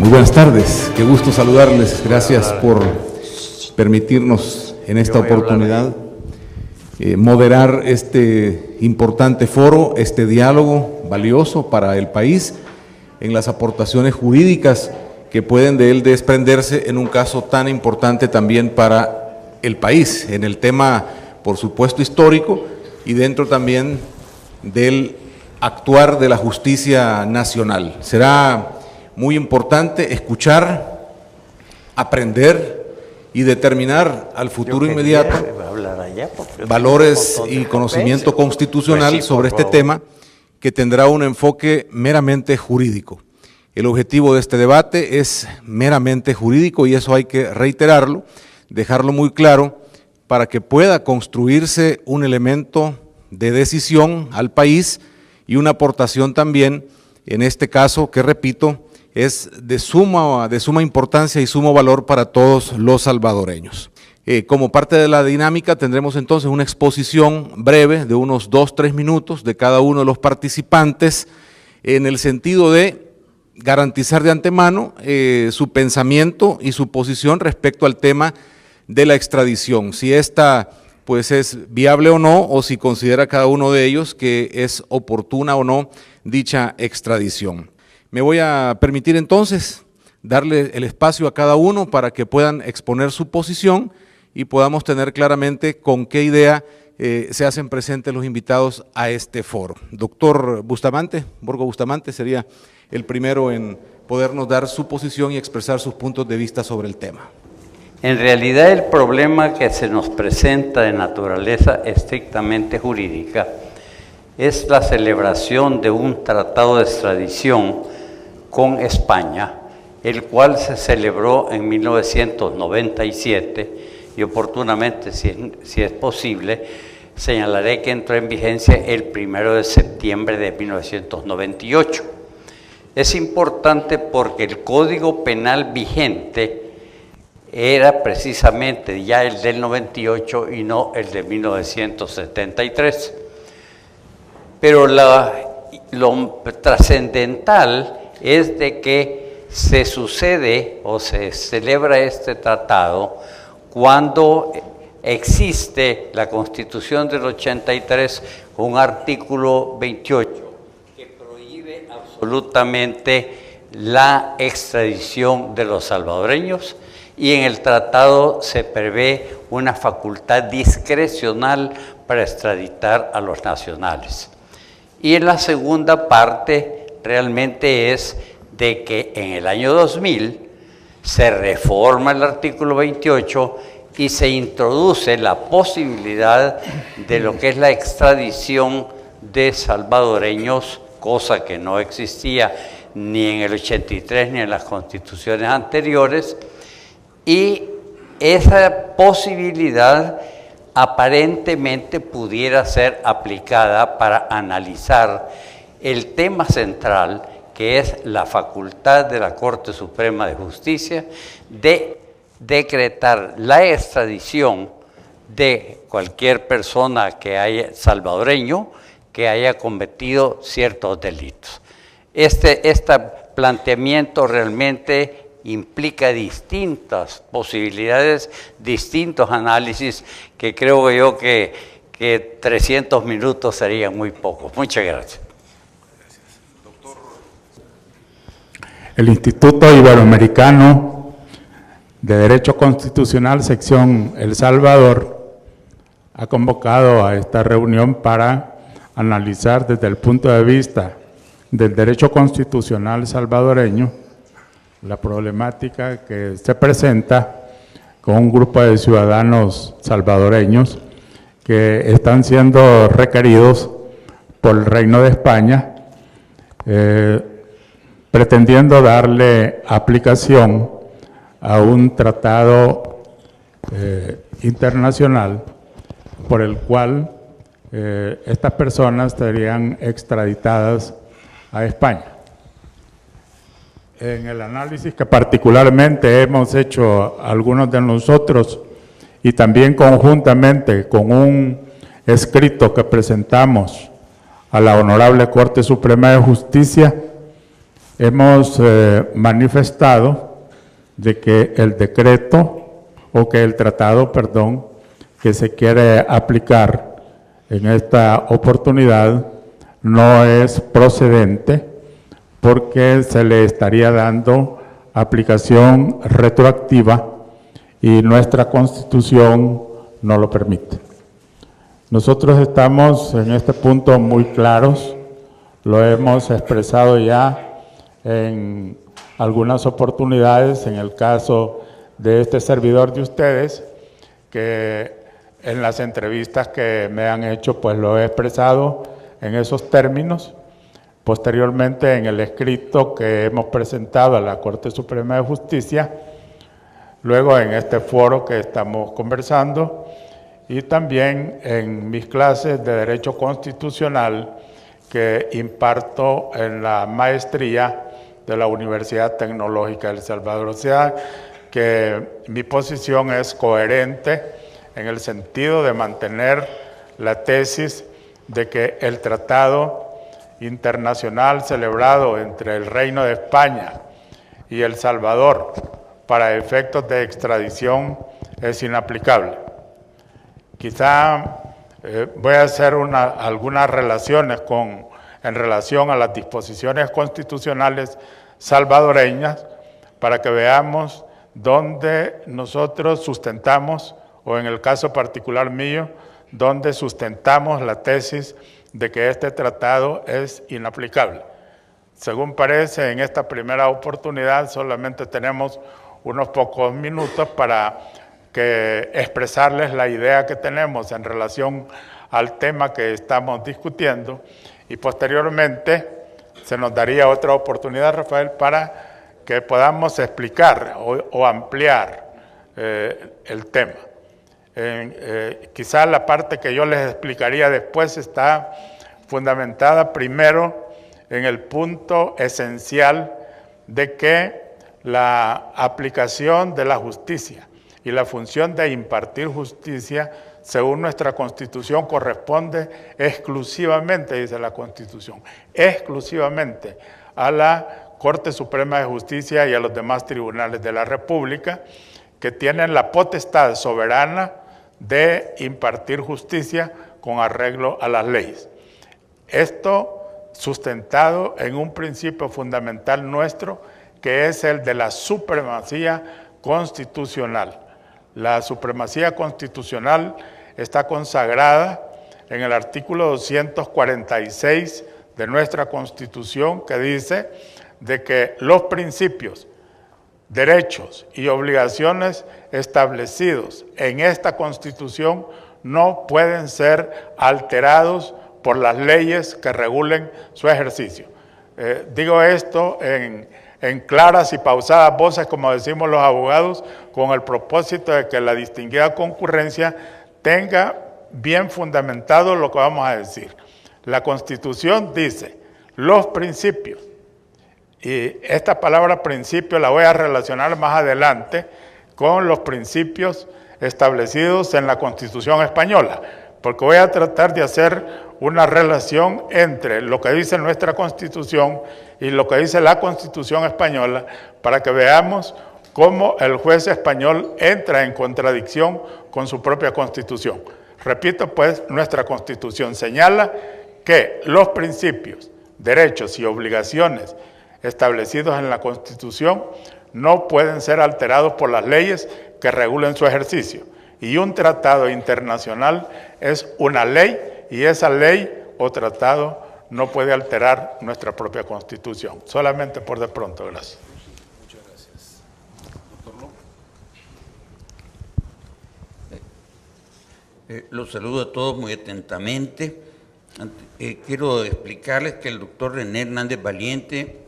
Muy buenas tardes, qué gusto saludarles. Gracias por permitirnos en esta oportunidad moderar este importante foro, este diálogo valioso para el país en las aportaciones jurídicas que pueden de él desprenderse en un caso tan importante también para el país, en el tema, por supuesto, histórico y dentro también del actuar de la justicia nacional. Será muy importante escuchar, aprender y determinar al futuro inmediato valores y conocimiento constitucional sobre este tema que tendrá un enfoque meramente jurídico. El objetivo de este debate es meramente jurídico y eso hay que reiterarlo, dejarlo muy claro para que pueda construirse un elemento de decisión al país y una aportación también, en este caso, que repito, es de suma importancia y sumo valor para todos los salvadoreños. Como parte de la dinámica tendremos entonces una exposición breve de unos 2-3 minutos de cada uno de los participantes en el sentido de garantizar de antemano su pensamiento y su posición respecto al tema de la extradición, si esta pues es viable o no, o si considera cada uno de ellos que es oportuna o no dicha extradición. Me voy a permitir entonces darle el espacio a cada uno para que puedan exponer su posición y podamos tener claramente con qué idea se hacen presentes los invitados a este foro. Doctor Bustamante, Borgo Bustamante sería el primero en podernos dar su posición y expresar sus puntos de vista sobre el tema. En realidad el problema que se nos presenta de naturaleza estrictamente jurídica es la celebración de un tratado de extradición con España, el cual se celebró en 1997 y oportunamente, si es posible, señalaré que entró en vigencia el 1 de septiembre de 1998. Es importante porque el Código Penal vigente era precisamente ya el del 98 y no el de 1973. Pero lo trascendental es de que se sucede o se celebra este tratado cuando existe la Constitución del 83 con un artículo 28 que prohíbe absolutamente la extradición de los salvadoreños y en el tratado se prevé una facultad discrecional para extraditar a los nacionales. Y en la segunda parte realmente es de que en el año 2000 se reforma el artículo 28 y se introduce la posibilidad de lo que es la extradición de salvadoreños, cosa que no existía ni en el 83 ni en las constituciones anteriores, y esa posibilidad aparentemente pudiera ser aplicada para analizar el tema central, que es la facultad de la Corte Suprema de Justicia de decretar la extradición de cualquier persona que haya salvadoreño que haya cometido ciertos delitos. Este planteamiento realmente implica distintas posibilidades, distintos análisis, que creo yo que 300 minutos serían muy pocos. Muchas gracias. El Instituto Iberoamericano de Derecho Constitucional, sección El Salvador, ha convocado a esta reunión para analizar desde el punto de vista del derecho constitucional salvadoreño la problemática que se presenta con un grupo de ciudadanos salvadoreños que están siendo requeridos por el Reino de España pretendiendo darle aplicación a un tratado internacional por el cual estas personas serían extraditadas a España. En el análisis que particularmente hemos hecho algunos de nosotros y también conjuntamente con un escrito que presentamos a la Honorable Corte Suprema de Justicia, hemos manifestado de que el decreto, o que el tratado, perdón, que se quiere aplicar en esta oportunidad no es procedente porque se le estaría dando aplicación retroactiva y nuestra Constitución no lo permite. Nosotros estamos en este punto muy claros, lo hemos expresado ya en algunas oportunidades, en el caso de este servidor de ustedes, que en las entrevistas que me han hecho, pues lo he expresado en esos términos. Posteriormente, en el escrito que hemos presentado a la Corte Suprema de Justicia, luego en este foro que estamos conversando, y también en mis clases de Derecho Constitucional que imparto en la maestría de la Universidad Tecnológica de El Salvador. O sea, que mi posición es coherente en el sentido de mantener la tesis de que el tratado internacional celebrado entre el Reino de España y El Salvador para efectos de extradición es inaplicable. Quizá voy a hacer algunas relaciones en relación a las disposiciones constitucionales salvadoreñas para que veamos dónde nosotros sustentamos, o en el caso particular mío, dónde sustentamos la tesis de que este tratado es inaplicable. Según parece, en esta primera oportunidad solamente tenemos unos pocos minutos para expresarles la idea que tenemos en relación al tema que estamos discutiendo, y posteriormente se nos daría otra oportunidad, Rafael, para que podamos explicar o ampliar el tema. Quizá la parte que yo les explicaría después está fundamentada primero en el punto esencial de que la aplicación de la justicia y la función de impartir justicia, según nuestra Constitución, corresponde exclusivamente, dice la Constitución, exclusivamente a la Corte Suprema de Justicia y a los demás tribunales de la República, que tienen la potestad soberana de impartir justicia con arreglo a las leyes. Esto sustentado en un principio fundamental nuestro, que es el de la supremacía constitucional. La supremacía constitucional está consagrada en el artículo 246 de nuestra Constitución, que dice de que los principios, derechos y obligaciones establecidos en esta Constitución no pueden ser alterados por las leyes que regulen su ejercicio. Digo esto en claras y pausadas voces, como decimos los abogados, con el propósito de que la distinguida concurrencia tenga bien fundamentado lo que vamos a decir. La Constitución dice, los principios, y esta palabra principio la voy a relacionar más adelante con los principios establecidos en la Constitución española, porque voy a tratar de hacer una relación entre lo que dice nuestra Constitución y lo que dice la Constitución española, para que veamos cómo el juez español entra en contradicción con su propia Constitución. Repito, pues, nuestra Constitución señala que los principios, derechos y obligaciones establecidos en la Constitución no pueden ser alterados por las leyes que regulen su ejercicio. Y un tratado internacional es una ley, y esa ley o tratado no puede alterar nuestra propia Constitución. Solamente por de pronto, gracias. Muchas gracias. Doctor López. Los saludo a todos muy atentamente. Quiero explicarles que el doctor René Hernández Valiente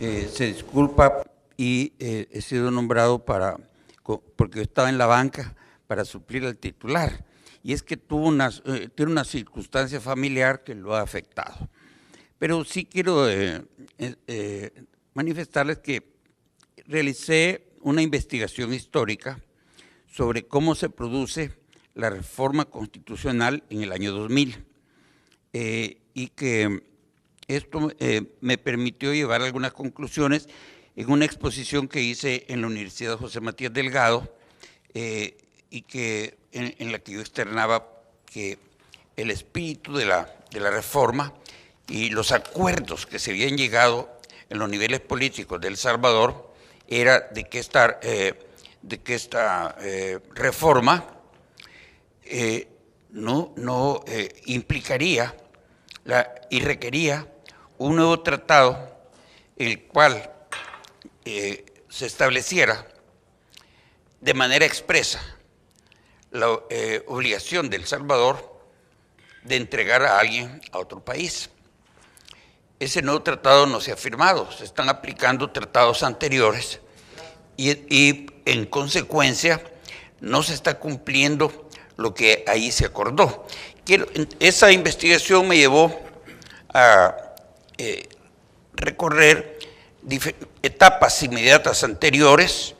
se disculpa y he sido nombrado porque yo estaba en la banca para suplir al titular. Y es que tiene una circunstancia familiar que lo ha afectado. Pero sí quiero manifestarles que realicé una investigación histórica sobre cómo se produce la reforma constitucional en el año 2000 y que esto me permitió llevar algunas conclusiones en una exposición que hice en la Universidad José Matías Delgado y que en la que yo externaba que el espíritu de la reforma y los acuerdos que se habían llegado en los niveles políticos de El Salvador era de que esta reforma no implicaría y requería un nuevo tratado en el cual se estableciera de manera expresa la obligación de El Salvador de entregar a alguien a otro país. Ese nuevo tratado no se ha firmado, se están aplicando tratados anteriores y en consecuencia no se está cumpliendo lo que ahí se acordó. Esa investigación me llevó a recorrer etapas inmediatas anteriores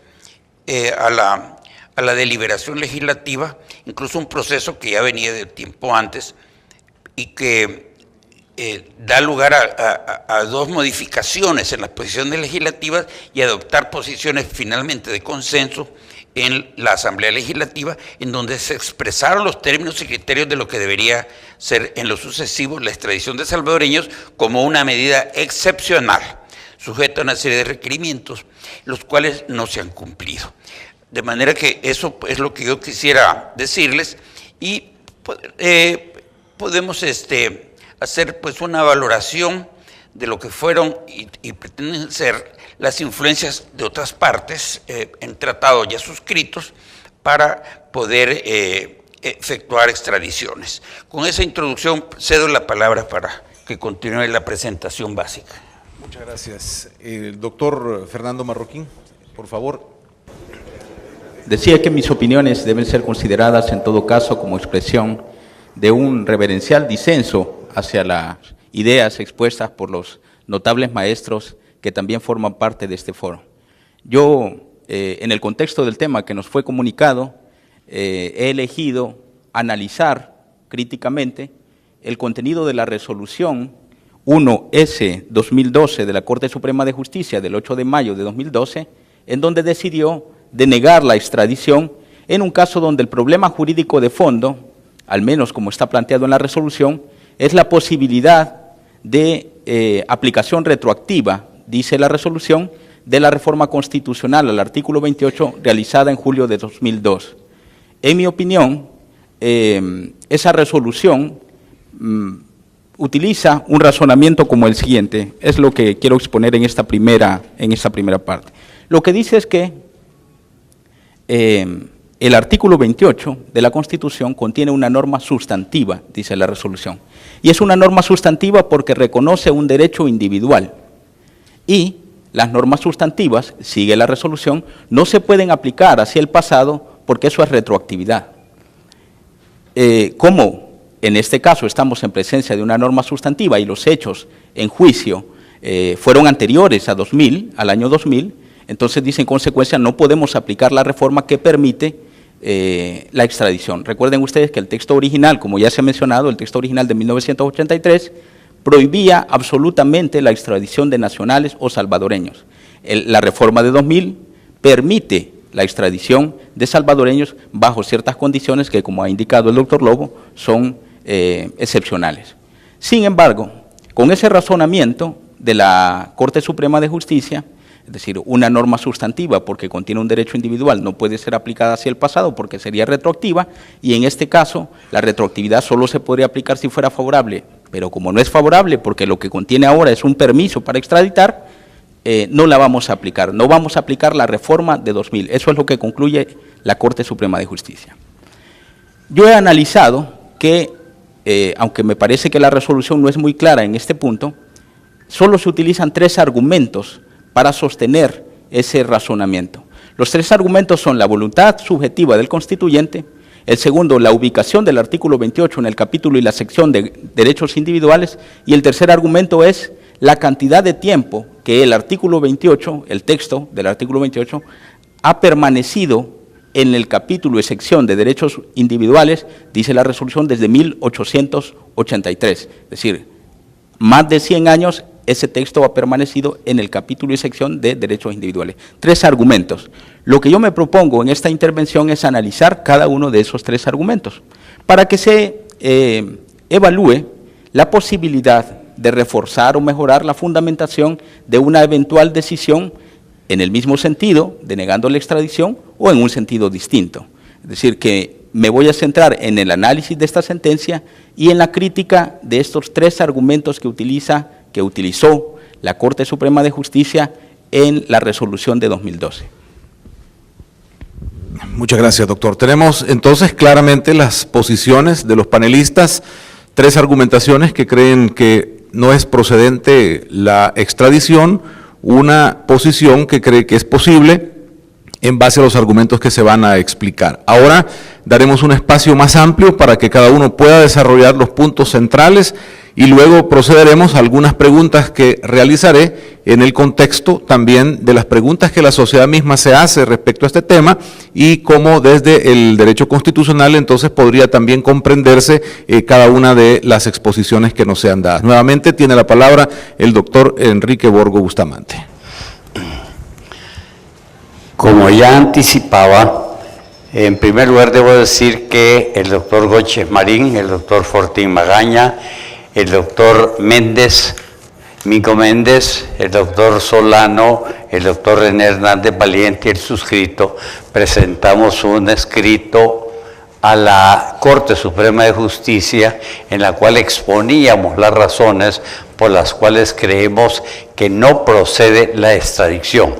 a la deliberación legislativa, incluso un proceso que ya venía de tiempo antes y que da lugar a dos modificaciones en las posiciones legislativas y adoptar posiciones finalmente de consenso en la Asamblea Legislativa, en donde se expresaron los términos y criterios de lo que debería ser en lo sucesivo la extradición de salvadoreños como una medida excepcional, sujeta a una serie de requerimientos, los cuales no se han cumplido. De manera que eso es lo que yo quisiera decirles y podemos hacer pues una valoración de lo que fueron y pretenden ser las influencias de otras partes en tratados ya suscritos para poder efectuar extradiciones. Con esa introducción cedo la palabra para que continúe la presentación básica. Muchas gracias. El doctor Fernando Marroquín, por favor. Decía que mis opiniones deben ser consideradas en todo caso como expresión de un reverencial disenso hacia las ideas expuestas por los notables maestros que también forman parte de este foro. Yo, en el contexto del tema que nos fue comunicado, he elegido analizar críticamente el contenido de la resolución 1S-2012 de la Corte Suprema de Justicia del 8 de mayo de 2012, en donde decidió denegar la extradición en un caso donde el problema jurídico de fondo, al menos como está planteado en la resolución, es la posibilidad de aplicación retroactiva, dice la resolución, de la reforma constitucional al artículo 28 realizada en julio de 2002. En mi opinión, esa resolución utiliza un razonamiento como el siguiente, es lo que quiero exponer en esta primera parte. Lo que dice es que el artículo 28 de la Constitución contiene una norma sustantiva, dice la resolución, y es una norma sustantiva porque reconoce un derecho individual y las normas sustantivas, sigue la resolución, no se pueden aplicar hacia el pasado porque eso es retroactividad. Como en este caso estamos en presencia de una norma sustantiva y los hechos en juicio fueron anteriores a 2000, al año 2000, entonces dice en consecuencia no podemos aplicar la reforma que permite la extradición. Recuerden ustedes que el texto original, como ya se ha mencionado, el texto original de 1983, prohibía absolutamente la extradición de nacionales o salvadoreños. La reforma de 2000 permite la extradición de salvadoreños bajo ciertas condiciones que, como ha indicado el doctor Lobo, son excepcionales. Sin embargo, con ese razonamiento de la Corte Suprema de Justicia, es decir, una norma sustantiva porque contiene un derecho individual no puede ser aplicada hacia el pasado porque sería retroactiva y en este caso la retroactividad solo se podría aplicar si fuera favorable, pero como no es favorable porque lo que contiene ahora es un permiso para extraditar, no la vamos a aplicar, no vamos a aplicar la reforma de 2000, eso es lo que concluye la Corte Suprema de Justicia. Yo he analizado que, aunque me parece que la resolución no es muy clara en este punto, solo se utilizan 3 argumentos para sostener ese razonamiento. Los 3 argumentos son la voluntad subjetiva del constituyente, el segundo, la ubicación del artículo 28 en el capítulo y la sección de derechos individuales, y el tercer argumento es la cantidad de tiempo que el artículo 28, el texto del artículo 28, ha permanecido en el capítulo y sección de derechos individuales, dice la resolución, desde 1883, es decir, más de 100 años, ese texto ha permanecido en el capítulo y sección de derechos individuales. 3 argumentos. Lo que yo me propongo en esta intervención es analizar cada uno de esos 3 argumentos, para que se evalúe la posibilidad de reforzar o mejorar la fundamentación de una eventual decisión en el mismo sentido, denegando la extradición, o en un sentido distinto. Es decir, que me voy a centrar en el análisis de esta sentencia y en la crítica de estos 3 argumentos que utilizó la Corte Suprema de Justicia en la resolución de 2012. Muchas gracias, doctor. Tenemos entonces claramente las posiciones de los panelistas, 3 argumentaciones que creen que no es procedente la extradición, una posición que cree que es posible en base a los argumentos que se van a explicar. Ahora daremos un espacio más amplio para que cada uno pueda desarrollar los puntos centrales y luego procederemos a algunas preguntas que realizaré en el contexto también de las preguntas que la sociedad misma se hace respecto a este tema y cómo desde el derecho constitucional entonces podría también comprenderse cada una de las exposiciones que nos sean dadas. Nuevamente tiene la palabra el doctor Enrique Borgo Bustamante. Como ya anticipaba, en primer lugar debo decir que el doctor Góchez Marín, el doctor Fortín Magaña, el doctor Mico Méndez, el doctor Solano, el doctor René Hernández Valiente y el suscrito, presentamos un escrito a la Corte Suprema de Justicia en la cual exponíamos las razones por las cuales creemos que no procede la extradición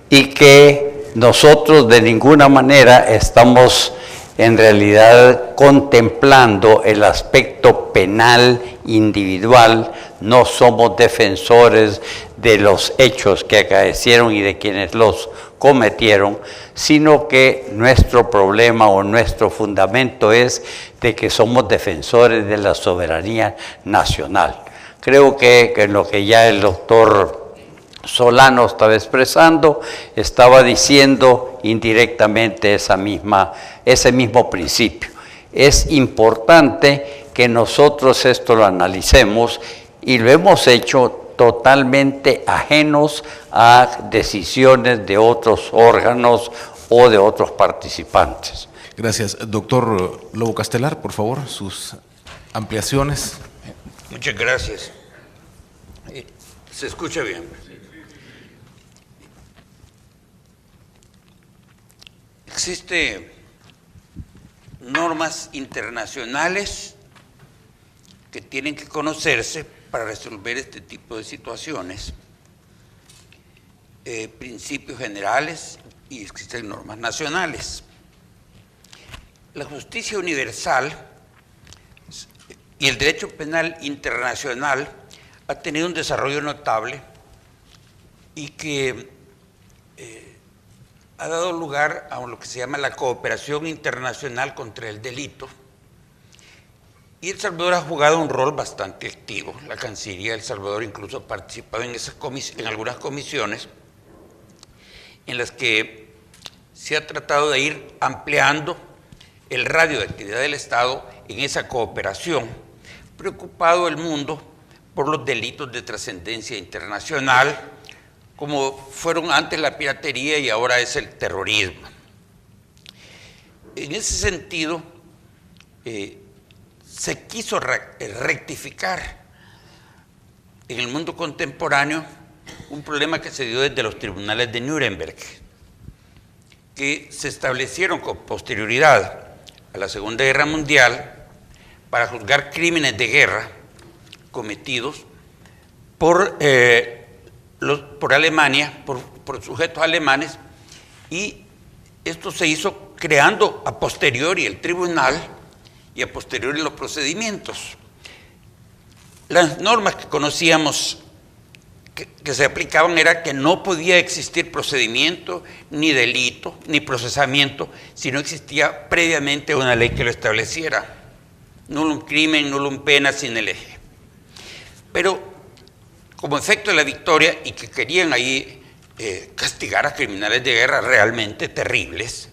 y que nosotros de ninguna manera estamos en realidad contemplando el aspecto penal individual, no somos defensores de los hechos que acaecieron y de quienes los cometieron, sino que nuestro problema o nuestro fundamento es de que somos defensores de la soberanía nacional. Creo que lo que ya el doctor Solano estaba expresando, estaba diciendo indirectamente ese mismo principio. Es importante que nosotros esto lo analicemos y lo hemos hecho totalmente ajenos a decisiones de otros órganos o de otros participantes. Gracias. Doctor Lobo Castelar, por favor, sus ampliaciones. Muchas gracias. ¿Se escucha bien? Existen normas internacionales que tienen que conocerse para resolver este tipo de situaciones, principios generales y existen normas nacionales. La justicia universal y el derecho penal internacional ha tenido un desarrollo notable y que ha dado lugar a lo que se llama la cooperación internacional contra el delito. Y El Salvador ha jugado un rol bastante activo. La Cancillería de El Salvador incluso ha participado en algunas comisiones en las que se ha tratado de ir ampliando el radio de actividad del Estado en esa cooperación, preocupado el mundo por los delitos de trascendencia internacional, como fueron antes la piratería y ahora es el terrorismo. En ese sentido, se quiso rectificar en el mundo contemporáneo un problema que se dio desde los tribunales de Nuremberg, que se establecieron con posterioridad a la Segunda Guerra Mundial para juzgar crímenes de guerra cometidos por Alemania, por sujetos alemanes, y esto se hizo creando a posteriori el tribunal y a posteriori los procedimientos. Las normas que conocíamos que se aplicaban era que no podía existir procedimiento, ni delito, ni procesamiento, si no existía previamente una ley que lo estableciera. Nullum crimen, nullum pena sine lege. Pero como efecto de la victoria, y que querían ahí castigar a criminales de guerra realmente terribles,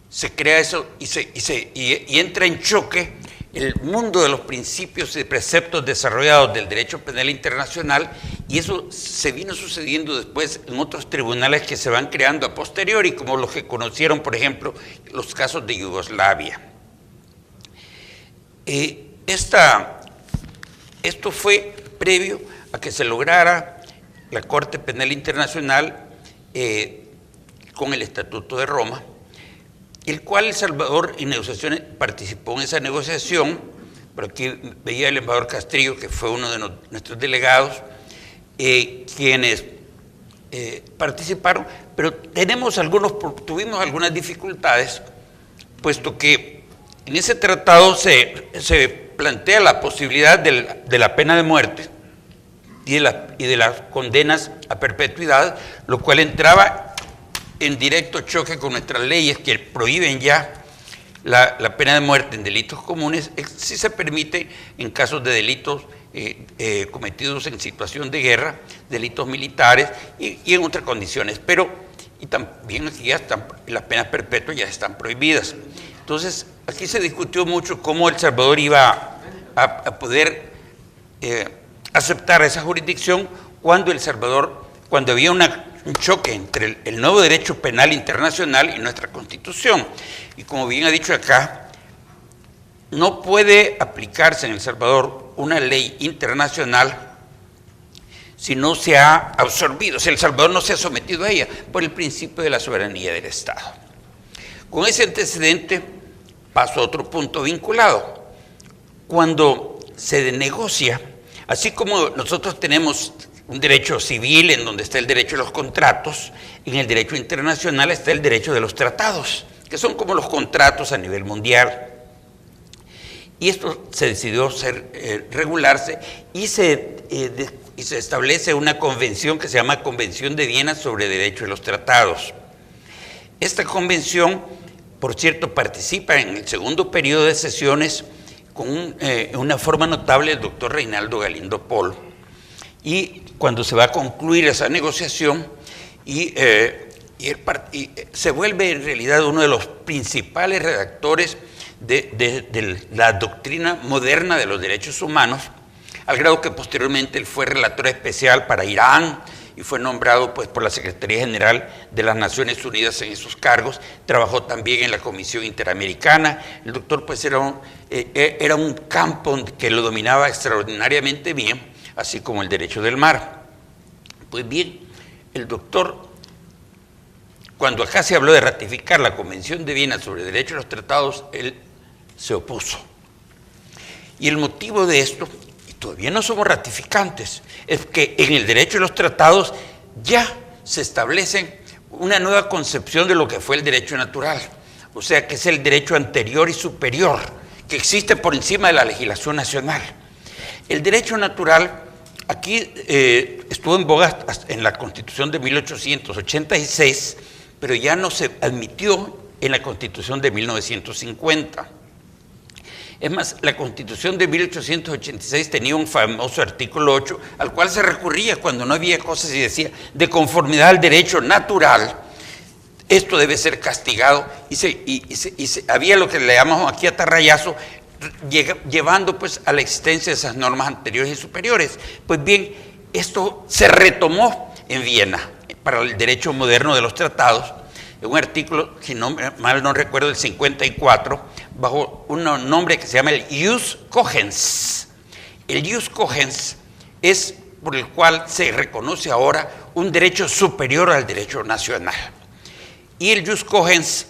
se crea eso y entra en choque el mundo de los principios y preceptos desarrollados del derecho penal internacional, y eso se vino sucediendo después en otros tribunales que se van creando a posteriori, como los que conocieron, por ejemplo, los casos de Yugoslavia. Esto fue previo a que se lograra la Corte Penal Internacional con el Estatuto de Roma, el cual El Salvador en negociaciones participó en esa negociación. Por aquí veía el embajador Castrillo, que fue uno de nuestros delegados, quienes participaron, pero tuvimos algunas dificultades, puesto que en ese tratado se plantea la posibilidad de la pena de muerte y de las condenas a perpetuidad, lo cual entraba en directo choque con nuestras leyes que prohíben ya la pena de muerte en delitos comunes. Sí se permite en casos de delitos cometidos en situación de guerra, delitos militares y en otras condiciones, y también aquí ya las penas perpetuas ya están prohibidas. Entonces, aquí se discutió mucho cómo El Salvador iba a poder aceptar esa jurisdicción cuando había un choque entre el nuevo derecho penal internacional y nuestra Constitución. Y como bien ha dicho acá, no puede aplicarse en El Salvador una ley internacional si no se ha absorbido, si El Salvador no se ha sometido a ella, por el principio de la soberanía del Estado. Con ese antecedente paso a otro punto vinculado. Cuando se negocia, así como nosotros tenemos un derecho civil en donde está el derecho de los contratos, en el derecho internacional está el derecho de los tratados, que son como los contratos a nivel mundial. Y esto se decidió regularse y se establece una convención que se llama Convención de Viena sobre Derecho de los Tratados. Esta convención, por cierto, participa en el segundo periodo de sesiones con una forma notable el doctor Reinaldo Galindo Pol. Y cuando se va a concluir esa negociación se vuelve en realidad uno de los principales redactores de la doctrina moderna de los derechos humanos, al grado que posteriormente él fue relator especial para Irán y fue nombrado pues, por la Secretaría General de las Naciones Unidas en esos cargos. Trabajó también en la Comisión Interamericana. El doctor pues, era un campo que lo dominaba extraordinariamente bien, así como el derecho del mar. Pues bien, el doctor, cuando acá se habló de ratificar la Convención de Viena sobre Derecho a los Tratados, él se opuso. Y el motivo de esto, y todavía no somos ratificantes, es que en el derecho a los tratados ya se establece una nueva concepción de lo que fue el derecho natural, o sea que es el derecho anterior y superior, que existe por encima de la legislación nacional. El derecho natural aquí estuvo en boga en la Constitución de 1886, pero ya no se admitió en la Constitución de 1950. Es más, la Constitución de 1886 tenía un famoso artículo 8, al cual se recurría cuando no había cosas y decía, de conformidad al derecho natural, esto debe ser castigado, había lo que le llamamos aquí atarrayazo, llevando pues a la existencia de esas normas anteriores y superiores. Pues bien, esto se retomó en Viena para el derecho moderno de los tratados, en un artículo, si no, mal no recuerdo, del 54, bajo un nombre que se llama el Ius Cogens. El Ius Cogens es por el cual se reconoce ahora un derecho superior al derecho nacional. Y el Ius Cogens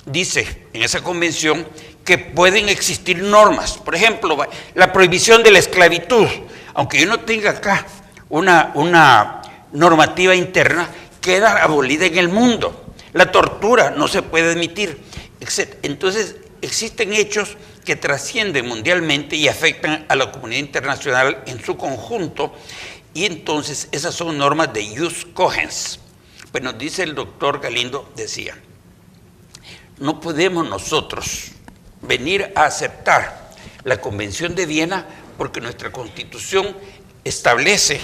dice en esa convención que pueden existir normas, por ejemplo, la prohibición de la esclavitud, aunque yo no tenga acá una normativa interna, queda abolida en el mundo. La tortura no se puede admitir, etc. Entonces, existen hechos que trascienden mundialmente y afectan a la comunidad internacional en su conjunto, y entonces esas son normas de Ius Cogens. Pues nos dice el doctor Galindo, decía, no podemos nosotros venir a aceptar la Convención de Viena porque nuestra Constitución establece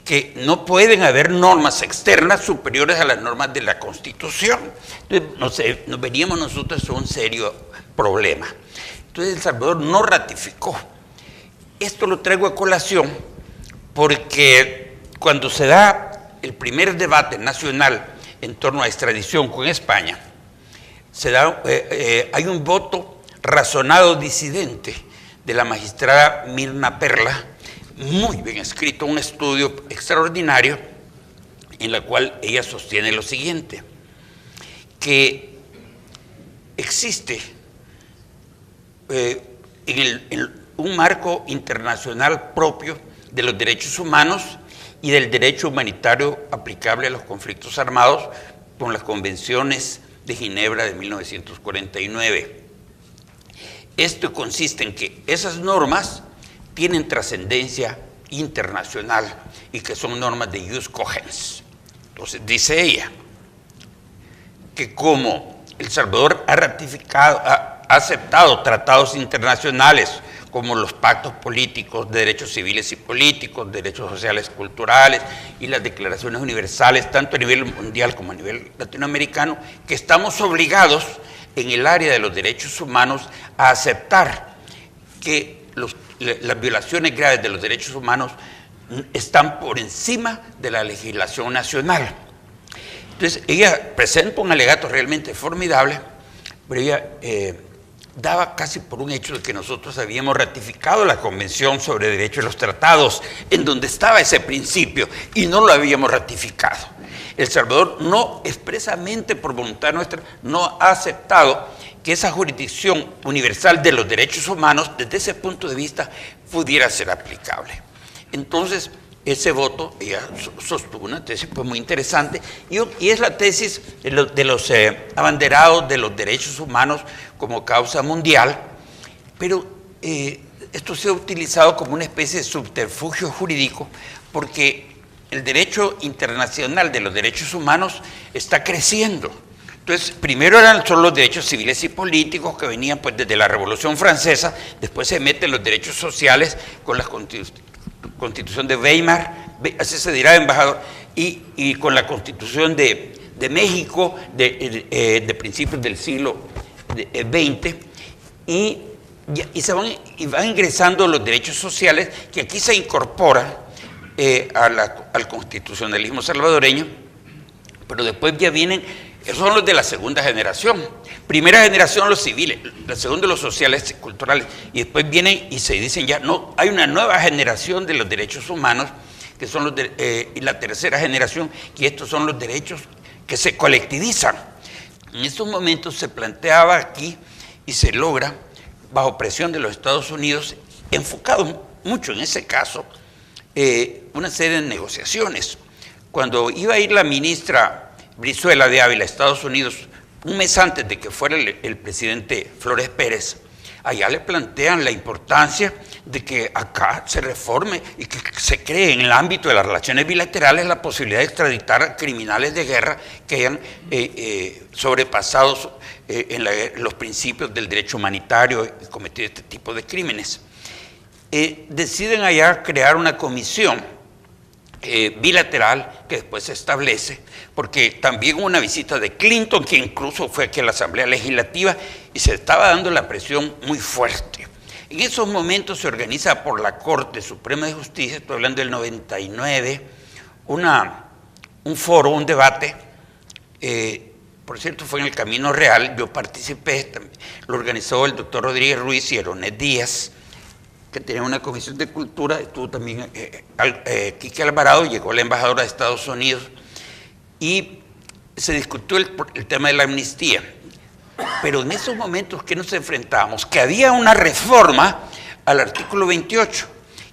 que no pueden haber normas externas superiores a las normas de la Constitución. Entonces, nos veríamos nosotros a un serio problema. entonces El Salvador no ratificó. Esto lo traigo a colación porque cuando se da el primer debate nacional en torno a extradición con España, hay un voto razonado disidente de la magistrada Mirna Perla, muy bien escrito, un estudio extraordinario en la cual ella sostiene lo siguiente, que existe un marco internacional propio de los derechos humanos y del derecho humanitario aplicable a los conflictos armados con las convenciones de Ginebra de 1949. Esto consiste en que esas normas tienen trascendencia internacional y que son normas de jus cogens. Entonces dice ella que como El Salvador ha aceptado tratados internacionales como los pactos políticos de derechos civiles y políticos, derechos sociales y culturales y las declaraciones universales, tanto a nivel mundial como a nivel latinoamericano, que estamos obligados en el área de los derechos humanos a aceptar que las violaciones graves de los derechos humanos están por encima de la legislación nacional. Entonces, ella presenta un alegato realmente formidable, pero ella daba casi por un hecho de que nosotros habíamos ratificado la Convención sobre Derechos de los Tratados, en donde estaba ese principio, y no lo habíamos ratificado. El Salvador no, expresamente por voluntad nuestra, no ha aceptado que esa jurisdicción universal de los derechos humanos, desde ese punto de vista, pudiera ser aplicable. Entonces, ese voto, ella sostuvo una tesis pues, muy interesante, y es la tesis de los abanderados de los derechos humanos como causa mundial, pero esto se ha utilizado como una especie de subterfugio jurídico, porque el derecho internacional de los derechos humanos está creciendo. Entonces, primero eran solo los derechos civiles y políticos que venían pues, desde la Revolución Francesa, después se meten los derechos sociales con la Constitución de Weimar, así se dirá, embajador, y con la Constitución de México de principios del siglo XX, y van ingresando los derechos sociales que aquí se incorporan al constitucionalismo salvadoreño, pero después ya vienen, esos son los de la segunda generación. Primera generación los civiles, la segunda los sociales y culturales, y después vienen y se dicen ya, no, hay una nueva generación de los derechos humanos, que son y la tercera generación, y estos son los derechos que se colectivizan. En estos momentos se planteaba aquí y se logra, bajo presión de los Estados Unidos, enfocado mucho en ese caso, una serie de negociaciones. Cuando iba a ir la ministra Brizuela de Ávila a Estados Unidos, un mes antes de que fuera el presidente Flores Pérez, allá le plantean la importancia de que acá se reforme y que se cree en el ámbito de las relaciones bilaterales la posibilidad de extraditar a criminales de guerra que hayan sobrepasado los principios del derecho humanitario y cometido este tipo de crímenes. Deciden allá crear una comisión bilateral que después se establece, porque también hubo una visita de Clinton, que incluso fue aquí a la Asamblea Legislativa, y se estaba dando la presión muy fuerte. En esos momentos se organiza por la Corte Suprema de Justicia, estoy hablando del 99, un foro, un debate, por cierto fue en el Camino Real, yo participé, lo organizó el doctor Rodríguez Ruiz y Aronet Díaz, que tenía una comisión de cultura, estuvo también Quique Alvarado, llegó la embajadora de Estados Unidos, y se discutió el tema de la amnistía. Pero en esos momentos que nos enfrentábamos, que había una reforma al artículo 28,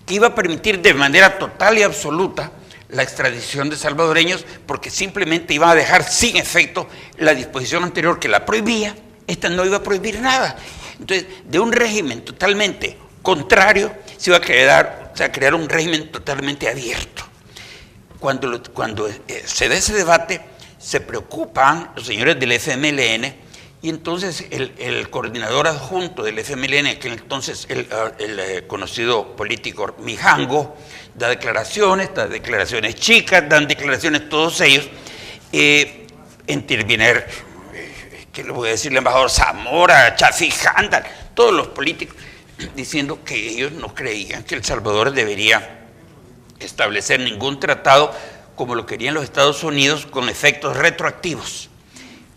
que iba a permitir de manera total y absoluta la extradición de salvadoreños, porque simplemente iba a dejar sin efecto la disposición anterior que la prohibía, esta no iba a prohibir nada. Entonces, de un régimen totalmente contrario, se iba a crear un régimen totalmente abierto. Cuando se da ese debate, se preocupan los señores del FMLN, y entonces el coordinador adjunto del FMLN, que entonces el conocido político Mijango, da declaraciones chicas, dan declaraciones todos ellos, interviene, ¿qué le voy a decir? El embajador Zamora, Chafi Handal, todos los políticos, diciendo que ellos no creían que El Salvador debería establecer ningún tratado como lo querían los Estados Unidos con efectos retroactivos.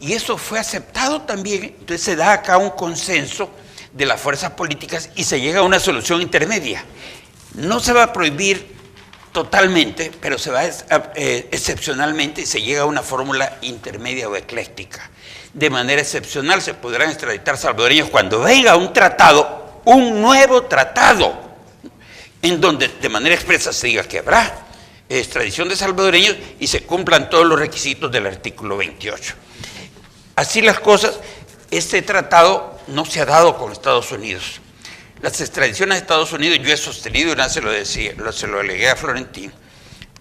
Y eso fue aceptado también. Entonces se da acá un consenso de las fuerzas políticas y se llega a una solución intermedia. No se va a prohibir totalmente, pero se va excepcionalmente y se llega a una fórmula intermedia o ecléctica. De manera excepcional se podrán extraditar salvadoreños cuando venga un tratado, un nuevo tratado, en donde de manera expresa se diga que habrá extradición de salvadoreños y se cumplan todos los requisitos del artículo 28. Así las cosas, este tratado no se ha dado con Estados Unidos. Las extradiciones a Estados Unidos, yo he sostenido, y se lo alegué a Florentín,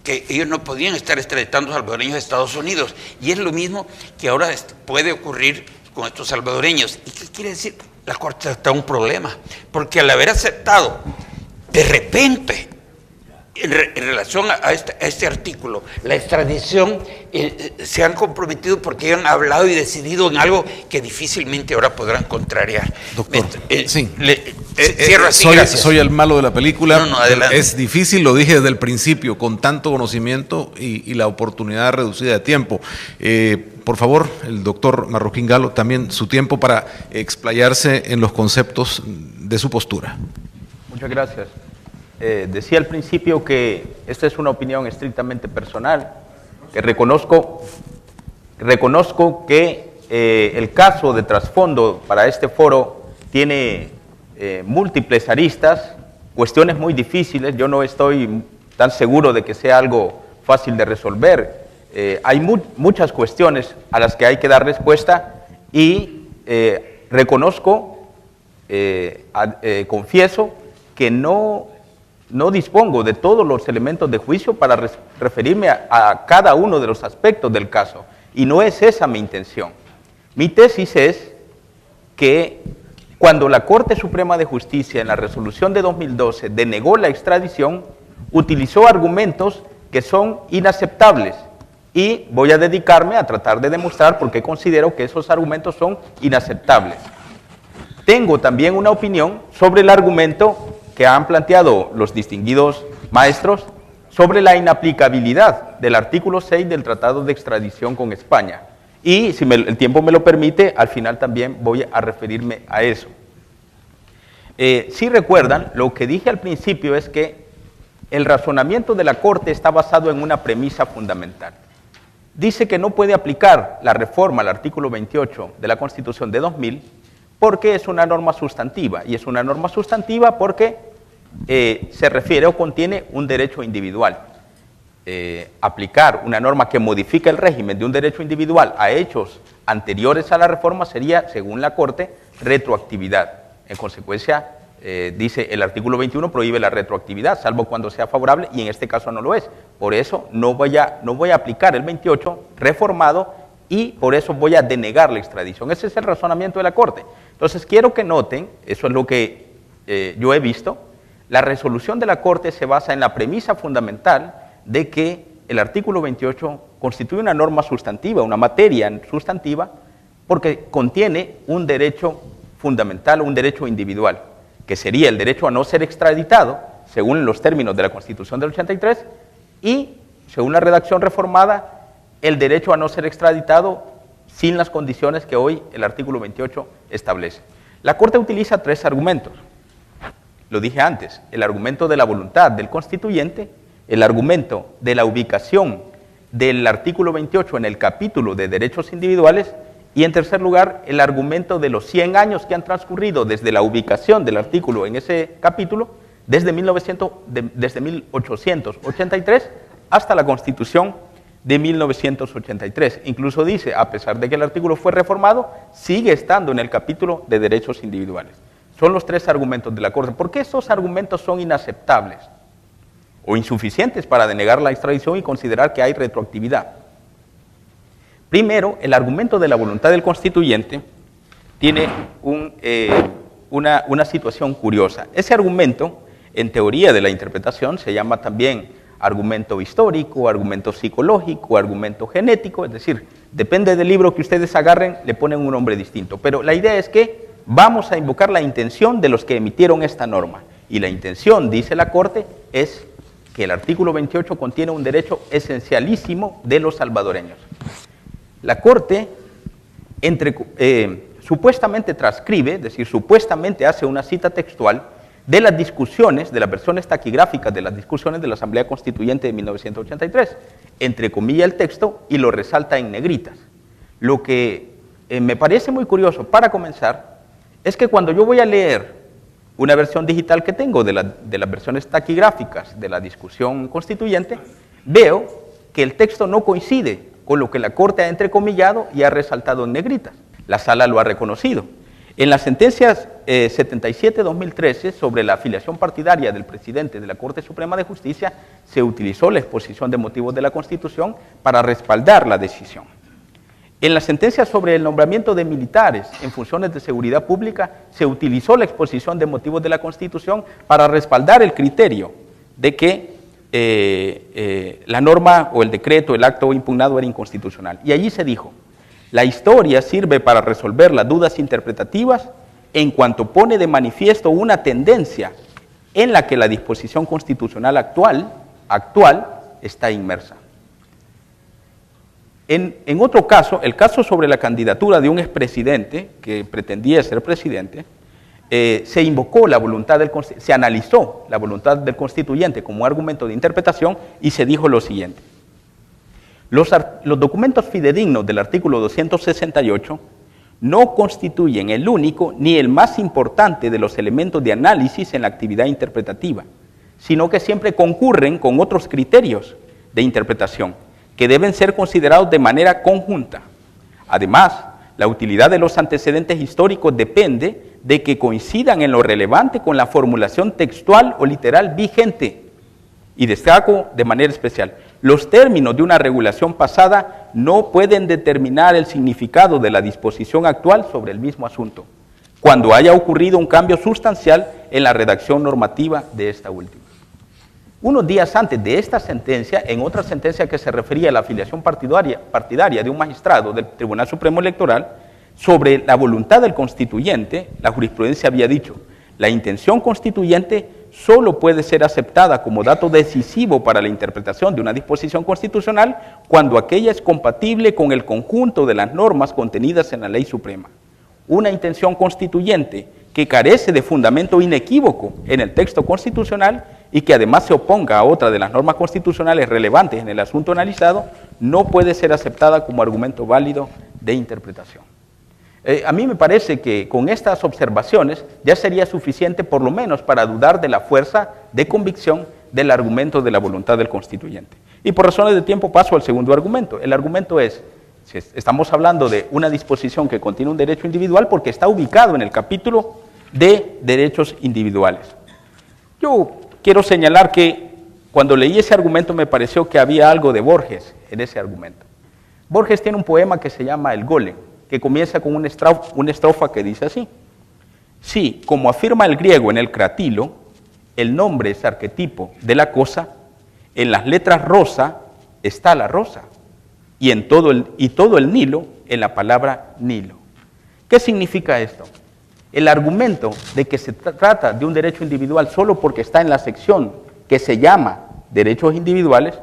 que ellos no podían estar extraditando salvadoreños a Estados Unidos. Y es lo mismo que ahora puede ocurrir con estos salvadoreños. ¿Y qué quiere decir? La Corte está en un problema, porque al haber aceptado de repente, en relación a este artículo, la extradición, se han comprometido porque han hablado y decidido en algo que difícilmente ahora podrán contrariar. Doctor, sí. Cierro así, gracias. Soy el malo de la película. No, adelante. Es difícil, lo dije desde el principio, con tanto conocimiento y la oportunidad reducida de tiempo. Por favor, el doctor Marroquín Galo, también su tiempo para explayarse en los conceptos de su postura. Muchas gracias. Decía al principio que esta es una opinión estrictamente personal, que reconozco que el caso de trasfondo para este foro tiene múltiples aristas, cuestiones muy difíciles. Yo no estoy tan seguro de que sea algo fácil de resolver. Hay muchas cuestiones a las que hay que dar respuesta y reconozco, confieso que no dispongo de todos los elementos de juicio para referirme a cada uno de los aspectos del caso. Y no es esa mi intención. Mi tesis es que cuando la Corte Suprema de Justicia en la resolución de 2012 denegó la extradición, utilizó argumentos que son inaceptables. Y voy a dedicarme a tratar de demostrar por qué considero que esos argumentos son inaceptables. Tengo también una opinión sobre el argumento que han planteado los distinguidos maestros sobre la inaplicabilidad del artículo 6 del Tratado de Extradición con España. Y si el tiempo me lo permite, al final también voy a referirme a eso. Si recuerdan, lo que dije al principio es que el razonamiento de la Corte está basado en una premisa fundamental. Dice que no puede aplicar la reforma al artículo 28 de la Constitución de 2000 porque es una norma sustantiva, y es una norma sustantiva porque se refiere o contiene un derecho individual. Aplicar una norma que modifica el régimen de un derecho individual a hechos anteriores a la reforma sería, según la Corte, retroactividad. En consecuencia, dice el artículo 21 prohíbe la retroactividad, salvo cuando sea favorable, y en este caso no lo es. Por eso no voy a aplicar el 28 reformado y por eso voy a denegar la extradición. Ese es el razonamiento de la Corte. Entonces quiero que noten, eso es lo que yo he visto, la resolución de la Corte se basa en la premisa fundamental de que el artículo 28 constituye una norma sustantiva, una materia sustantiva, porque contiene un derecho fundamental, un derecho individual, que sería el derecho a no ser extraditado, según los términos de la Constitución del 83, y, según la redacción reformada, el derecho a no ser extraditado sin las condiciones que hoy el artículo 28 establece. La Corte utiliza tres argumentos. Lo dije antes, el argumento de la voluntad del constituyente, el argumento de la ubicación del artículo 28 en el capítulo de derechos individuales y, en tercer lugar, el argumento de los 100 años que han transcurrido desde la ubicación del artículo en ese capítulo, desde 1883 hasta la Constitución de 1983. Incluso dice, a pesar de que el artículo fue reformado, sigue estando en el capítulo de derechos individuales. Son los tres argumentos de la Corte. ¿Por qué estos argumentos son inaceptables o insuficientes para denegar la extradición y considerar que hay retroactividad? Primero, el argumento de la voluntad del constituyente tiene una situación curiosa. Ese argumento, en teoría de la interpretación, se llama también argumento histórico, argumento psicológico, argumento genético, es decir, depende del libro que ustedes agarren, le ponen un nombre distinto. Pero la idea es que vamos a invocar la intención de los que emitieron esta norma. Y la intención, dice la Corte, es que el artículo 28 contiene un derecho esencialísimo de los salvadoreños. La Corte supuestamente transcribe, es decir, supuestamente hace una cita textual de las discusiones, de las versiones taquigráficas de las discusiones de la Asamblea Constituyente de 1983, entrecomilla el texto y lo resalta en negritas. Lo que me parece muy curioso, para comenzar, es que cuando yo voy a leer una versión digital que tengo de las versiones taquigráficas de la discusión constituyente, veo que el texto no coincide con lo que la Corte ha entrecomillado y ha resaltado en negritas. La Sala lo ha reconocido. En las sentencias 77-2013 sobre la afiliación partidaria del presidente de la Corte Suprema de Justicia, se utilizó la exposición de motivos de la Constitución para respaldar la decisión. En la sentencia sobre el nombramiento de militares en funciones de seguridad pública, se utilizó la exposición de motivos de la Constitución para respaldar el criterio de que la norma o el decreto, el acto impugnado era inconstitucional. Y allí se dijo: la historia sirve para resolver las dudas interpretativas en cuanto pone de manifiesto una tendencia en la que la disposición constitucional actual está inmersa. En otro caso, el caso sobre la candidatura de un expresidente que pretendía ser presidente, se invocó la voluntad se analizó la voluntad del constituyente como argumento de interpretación y se dijo lo siguiente: los documentos fidedignos del artículo 268 no constituyen el único ni el más importante de los elementos de análisis en la actividad interpretativa, sino que siempre concurren con otros criterios de interpretación que deben ser considerados de manera conjunta. Además, la utilidad de los antecedentes históricos depende de que coincidan en lo relevante con la formulación textual o literal vigente. Y destaco de manera especial: los términos de una regulación pasada no pueden determinar el significado de la disposición actual sobre el mismo asunto, cuando haya ocurrido un cambio sustancial en la redacción normativa de esta última. Unos días antes de esta sentencia, en otra sentencia que se refería a la afiliación partidaria de un magistrado del Tribunal Supremo Electoral, sobre la voluntad del constituyente, la jurisprudencia había dicho: la intención constituyente solo puede ser aceptada como dato decisivo para la interpretación de una disposición constitucional cuando aquella es compatible con el conjunto de las normas contenidas en la ley suprema. Una intención constituyente que carece de fundamento inequívoco en el texto constitucional y que además se oponga a otra de las normas constitucionales relevantes en el asunto analizado, no puede ser aceptada como argumento válido de interpretación. A mí me parece que con estas observaciones ya sería suficiente por lo menos para dudar de la fuerza de convicción del argumento de la voluntad del constituyente. Y por razones de tiempo paso al segundo argumento. El argumento es: estamos hablando de una disposición que contiene un derecho individual porque está ubicado en el capítulo de derechos individuales. Yo quiero señalar que cuando leí ese argumento me pareció que había algo de Borges en ese argumento. Borges tiene un poema que se llama El Golem, que comienza con una estrofa que dice así: sí, como afirma el griego en el Cratilo, el nombre es arquetipo de la cosa, en las letras rosa está la rosa, y todo el Nilo en la palabra Nilo. ¿Qué significa esto? El argumento de que se trata de un derecho individual solo porque está en la sección que se llama derechos individuales,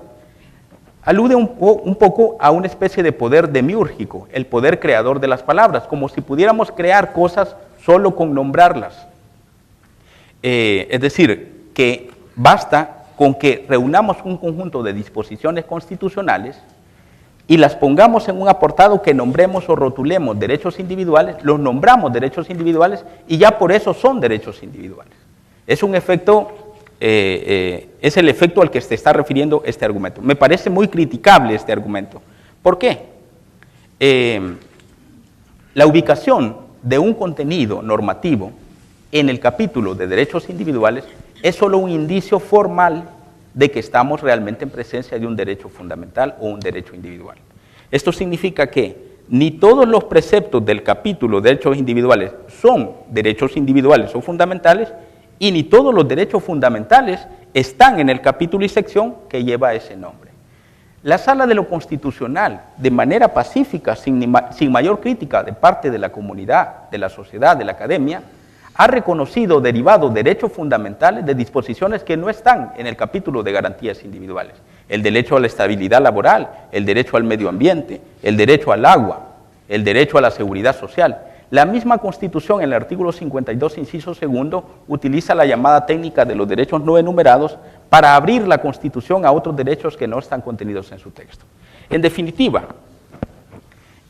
alude un poco a una especie de poder demiúrgico, el poder creador de las palabras, como si pudiéramos crear cosas solo con nombrarlas. Es decir, que basta con que reunamos un conjunto de disposiciones constitucionales y las pongamos en un apartado que nombremos o rotulemos derechos individuales, los nombramos derechos individuales y ya por eso son derechos individuales. Es un efecto, es el efecto al que se está refiriendo este argumento. Me parece muy criticable este argumento. ¿Por qué? La ubicación de un contenido normativo en el capítulo de derechos individuales es solo un indicio formal de que estamos realmente en presencia de un derecho fundamental o un derecho individual. Esto significa que ni todos los preceptos del capítulo de derechos individuales son derechos individuales o fundamentales, y ni todos los derechos fundamentales están en el capítulo y sección que lleva ese nombre. La Sala de lo Constitucional, de manera pacífica, sin mayor crítica de parte de la comunidad, de la sociedad, de la academia, ha reconocido derivados derechos fundamentales de disposiciones que no están en el capítulo de garantías individuales. El derecho a la estabilidad laboral, el derecho al medio ambiente, el derecho al agua, el derecho a la seguridad social. La misma Constitución, en el artículo 52, inciso segundo, utiliza la llamada técnica de los derechos no enumerados para abrir la Constitución a otros derechos que no están contenidos en su texto. En definitiva,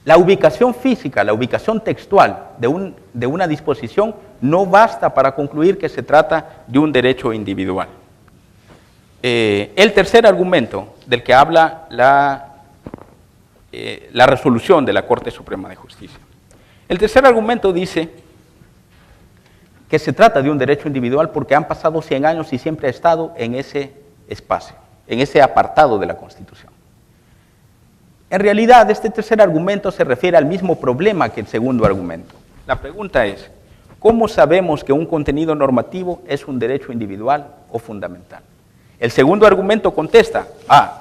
la ubicación física, la ubicación textual de una disposición no basta para concluir que se trata de un derecho individual. El tercer argumento del que habla la resolución de la Corte Suprema de Justicia. El tercer argumento dice que se trata de un derecho individual porque han pasado 100 años y siempre ha estado en ese espacio, en ese apartado de la Constitución. En realidad, este tercer argumento se refiere al mismo problema que el segundo argumento. La pregunta es, ¿cómo sabemos que un contenido normativo es un derecho individual o fundamental? El segundo argumento contesta,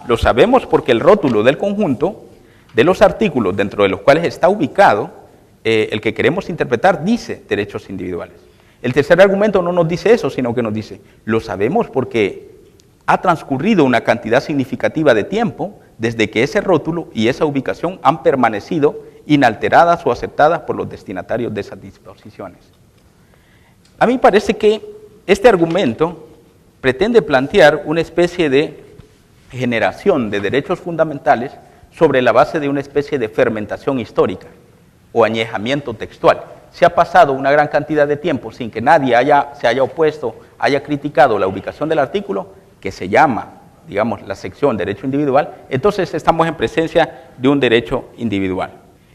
lo sabemos porque el rótulo del conjunto de los artículos dentro de los cuales está ubicado el que queremos interpretar dice derechos individuales. El tercer argumento no nos dice eso, sino que nos dice, lo sabemos porque ha transcurrido una cantidad significativa de tiempo desde que ese rótulo y esa ubicación han permanecido inalteradas o aceptadas por los destinatarios de esas disposiciones. A mí parece que este argumento pretende plantear una especie de generación de derechos fundamentales sobre la base de una especie de fermentación histórica o añejamiento textual. Se ha pasado una gran cantidad de tiempo sin que nadie se haya opuesto, haya criticado la ubicación del artículo, que se llama, digamos, la sección derecho individual, entonces estamos en presencia de un derecho individual.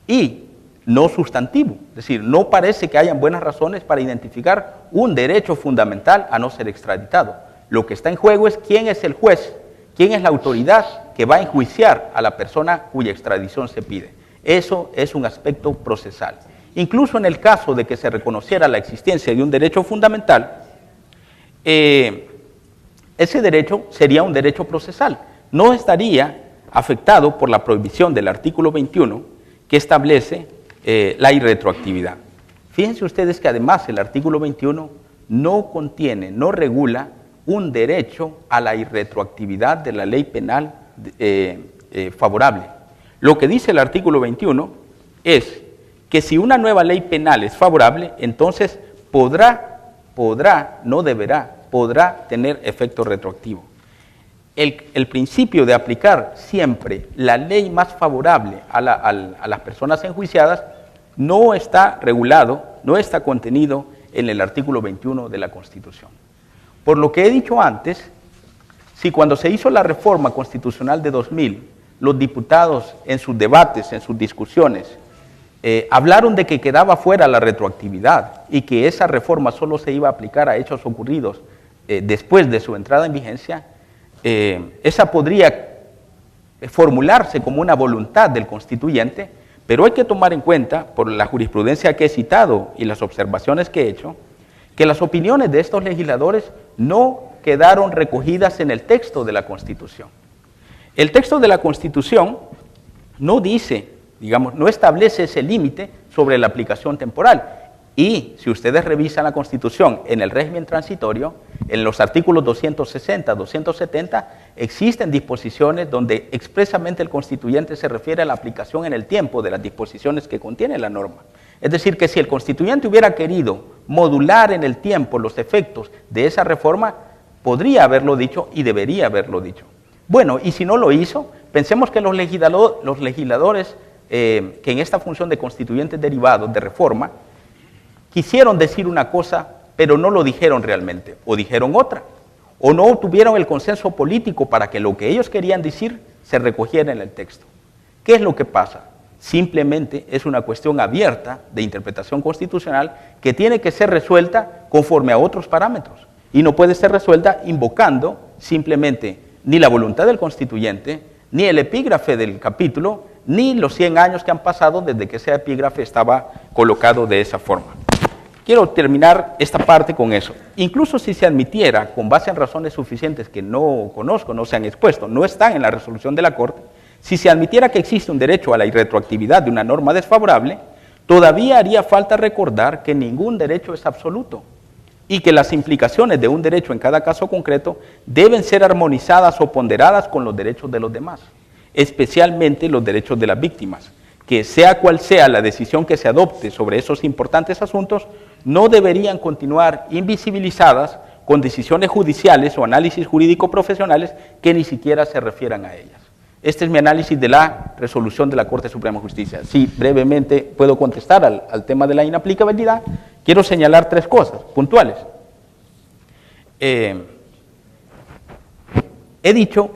Y no sustantivo, es decir, no parece que hayan buenas razones para identificar un derecho fundamental a no ser extraditado. Lo que está en juego es quién es el juez, quién es la autoridad que va a enjuiciar a la persona cuya extradición se pide. Eso es un aspecto procesal. Incluso en el caso de que se reconociera la existencia de un derecho fundamental, ese derecho sería un derecho procesal. No estaría afectado por la prohibición del artículo 21 que establece la irretroactividad. Fíjense ustedes que además el artículo 21 no contiene, no regula un derecho a la irretroactividad de la ley penal favorable. Lo que dice el artículo 21 es que si una nueva ley penal es favorable, entonces podrá, no deberá, podrá tener efecto retroactivo. El principio de aplicar siempre la ley más favorable a las personas enjuiciadas no está regulado, no está contenido en el artículo 21 de la Constitución. Por lo que he dicho antes, si cuando se hizo la reforma constitucional de 2000, los diputados en sus debates, en sus discusiones, hablaron de que quedaba fuera la retroactividad y que esa reforma solo se iba a aplicar a hechos ocurridos después de su entrada en vigencia, esa podría formularse como una voluntad del constituyente, pero hay que tomar en cuenta, por la jurisprudencia que he citado y las observaciones que he hecho, que las opiniones de estos legisladores no quedaron recogidas en el texto de la Constitución. El texto de la Constitución no dice, digamos, no establece ese límite sobre la aplicación temporal. Y si ustedes revisan la Constitución en el régimen transitorio, en los artículos 260, 270, existen disposiciones donde expresamente el constituyente se refiere a la aplicación en el tiempo de las disposiciones que contiene la norma. Es decir, que si el constituyente hubiera querido modular en el tiempo los efectos de esa reforma, podría haberlo dicho y debería haberlo dicho. Bueno, y si no lo hizo, pensemos que los legisladores que en esta función de constituyentes derivados de reforma quisieron decir una cosa, pero no lo dijeron realmente, o dijeron otra, o no tuvieron el consenso político para que lo que ellos querían decir se recogiera en el texto. ¿Qué es lo que pasa? Simplemente es una cuestión abierta de interpretación constitucional que tiene que ser resuelta conforme a otros parámetros, y no puede ser resuelta invocando simplemente ni la voluntad del constituyente, ni el epígrafe del capítulo, ni los 100 años que han pasado desde que ese epígrafe estaba colocado de esa forma. quiero terminar esta parte con eso. Incluso si se admitiera, con base en razones suficientes que no conozco, no se han expuesto, no están en la resolución de la Corte, si se admitiera que existe un derecho a la irretroactividad de una norma desfavorable, todavía haría falta recordar que ningún derecho es absoluto y que las implicaciones de un derecho en cada caso concreto deben ser armonizadas o ponderadas con los derechos de los demás, especialmente los derechos de las víctimas, que sea cual sea la decisión que se adopte sobre esos importantes asuntos, no deberían continuar invisibilizadas con decisiones judiciales o análisis jurídico profesionales que ni siquiera se refieran a ellas. Este es mi análisis de la resolución de la Corte Suprema de Justicia. Si brevemente puedo contestar al tema de la inaplicabilidad, quiero señalar 3 cosas puntuales. He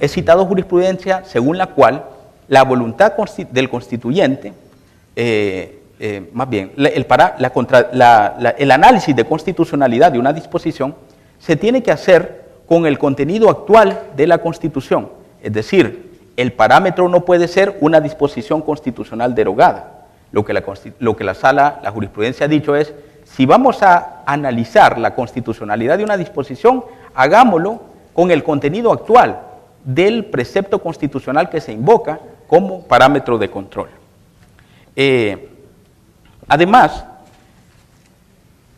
citado jurisprudencia según la cual la voluntad del constituyente, más bien, el análisis de constitucionalidad de una disposición se tiene que hacer con el contenido actual de la Constitución, es decir, el parámetro no puede ser una disposición constitucional derogada. Lo que la jurisprudencia ha dicho es, si vamos a analizar la constitucionalidad de una disposición, hagámoslo con el contenido actual del precepto constitucional que se invoca como parámetro de control. Además,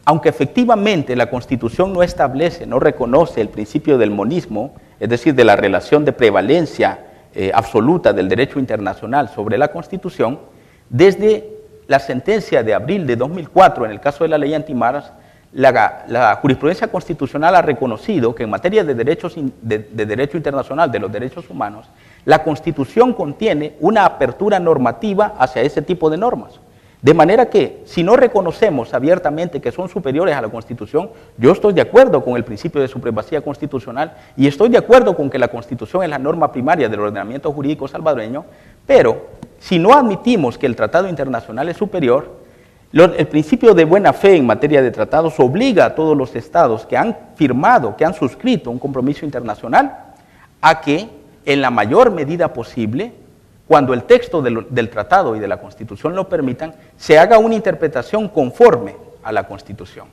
aunque efectivamente la Constitución no establece, no reconoce el principio del monismo, es decir, de la relación de prevalencia absoluta del derecho internacional sobre la Constitución, desde la sentencia de abril de 2004, en el caso de la ley antimaras, la jurisprudencia constitucional ha reconocido que en materia de derecho internacional de los derechos humanos, la Constitución contiene una apertura normativa hacia ese tipo de normas. De manera que, si no reconocemos abiertamente que son superiores a la Constitución, yo estoy de acuerdo con el principio de supremacía constitucional y estoy de acuerdo con que la Constitución es la norma primaria del ordenamiento jurídico salvadoreño, pero si no admitimos que el tratado internacional es superior, el principio de buena fe en materia de tratados obliga a todos los estados que han firmado, que han suscrito un compromiso internacional, a que en la mayor medida posible, cuando el texto del tratado y de la Constitución lo permitan, se haga una interpretación conforme a la Constitución.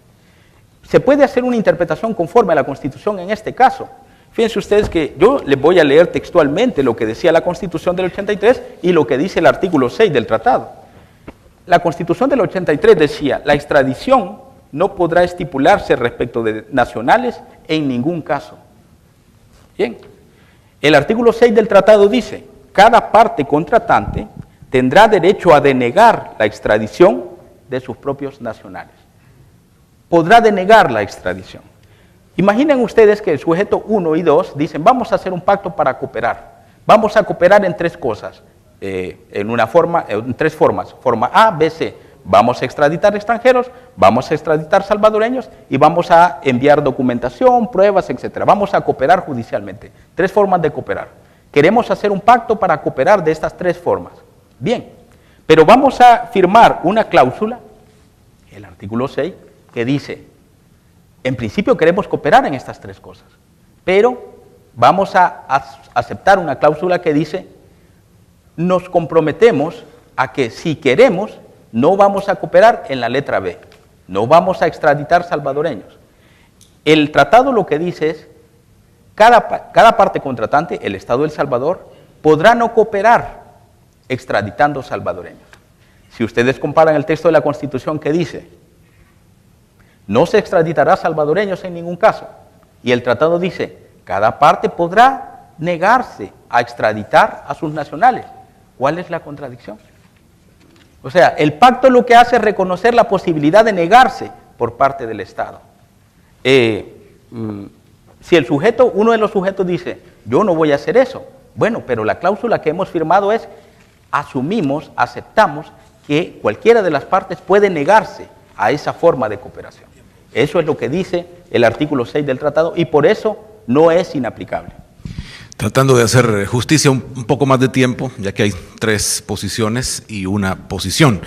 Se puede hacer una interpretación conforme a la Constitución en este caso. Fíjense ustedes que yo les voy a leer textualmente lo que decía la Constitución del 83 y lo que dice el artículo 6 del tratado. La Constitución del 83 decía, la extradición no podrá estipularse respecto de nacionales en ningún caso. Bien, el artículo 6 del tratado dice, cada parte contratante tendrá derecho a denegar la extradición de sus propios nacionales. Podrá denegar la extradición. Imaginen ustedes que el sujeto 1 y 2 dicen, vamos a hacer un pacto para cooperar. Vamos a cooperar en 3 cosas, en 3 formas. Forma A, B, C. Vamos a extraditar extranjeros, vamos a extraditar salvadoreños y vamos a enviar documentación, pruebas, etc. Vamos a cooperar judicialmente. 3 formas de cooperar. Queremos hacer un pacto para cooperar de estas 3 formas. Bien, pero vamos a firmar una cláusula, el artículo 6, que dice, en principio queremos cooperar en estas 3 cosas, pero vamos a aceptar una cláusula que dice, nos comprometemos a que si queremos, no vamos a cooperar en la letra B, no vamos a extraditar salvadoreños. El tratado lo que dice es, cada parte contratante, el Estado de El Salvador, podrá no cooperar extraditando salvadoreños. Si ustedes comparan el texto de la Constitución que dice, no se extraditará salvadoreños en ningún caso, y el tratado dice, cada parte podrá negarse a extraditar a sus nacionales. ¿Cuál es la contradicción? O sea, el pacto lo que hace es reconocer la posibilidad de negarse por parte del Estado. Si uno de los sujetos dice, yo no voy a hacer eso, bueno, pero la cláusula que hemos firmado es, aceptamos que cualquiera de las partes puede negarse a esa forma de cooperación. Eso es lo que dice el artículo 6 del tratado y por eso no es inaplicable. Tratando de hacer justicia un poco más de tiempo, ya que hay 3 posiciones y una posición.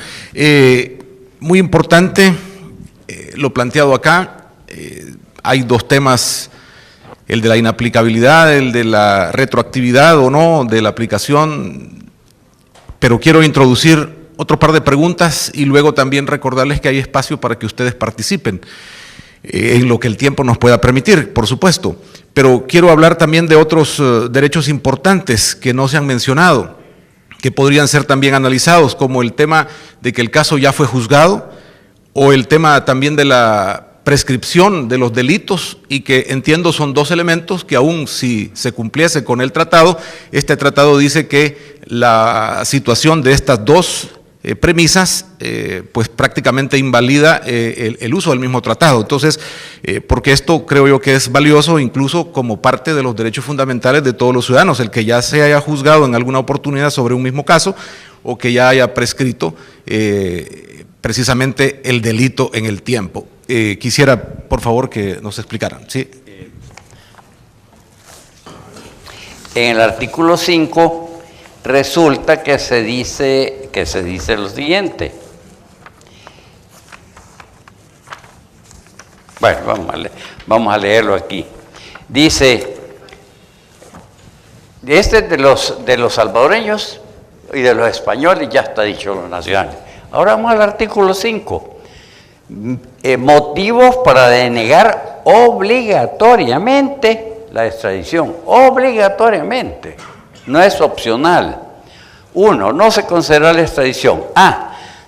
Muy importante lo planteado acá, hay 2 temas, el de la inaplicabilidad, el de la retroactividad o no de la aplicación, pero quiero introducir otro par de preguntas y luego también recordarles que hay espacio para que ustedes participen en lo que el tiempo nos pueda permitir, por supuesto. Pero quiero hablar también de otros derechos importantes que no se han mencionado, que podrían ser también analizados, como el tema de que el caso ya fue juzgado, o el tema también de la prescripción de los delitos, y que entiendo son dos elementos que aún si se cumpliese con el tratado, este tratado dice que la situación de estas dos premisas, pues prácticamente invalida el uso del mismo tratado. Entonces, porque esto creo yo que es valioso incluso como parte de los derechos fundamentales de todos los ciudadanos, el que ya se haya juzgado en alguna oportunidad sobre un mismo caso o que ya haya prescrito precisamente el delito en el tiempo. Quisiera, por favor, que nos explicaran. ¿Sí? En el artículo 5 resulta que se dice lo siguiente. Bueno, vamos a leerlo aquí. Dice, este de los salvadoreños y de los españoles, ya está dicho los nacionales. Ahora vamos al artículo 5. Motivos para denegar obligatoriamente la extradición. Obligatoriamente. No es opcional. 1. No se considera la extradición.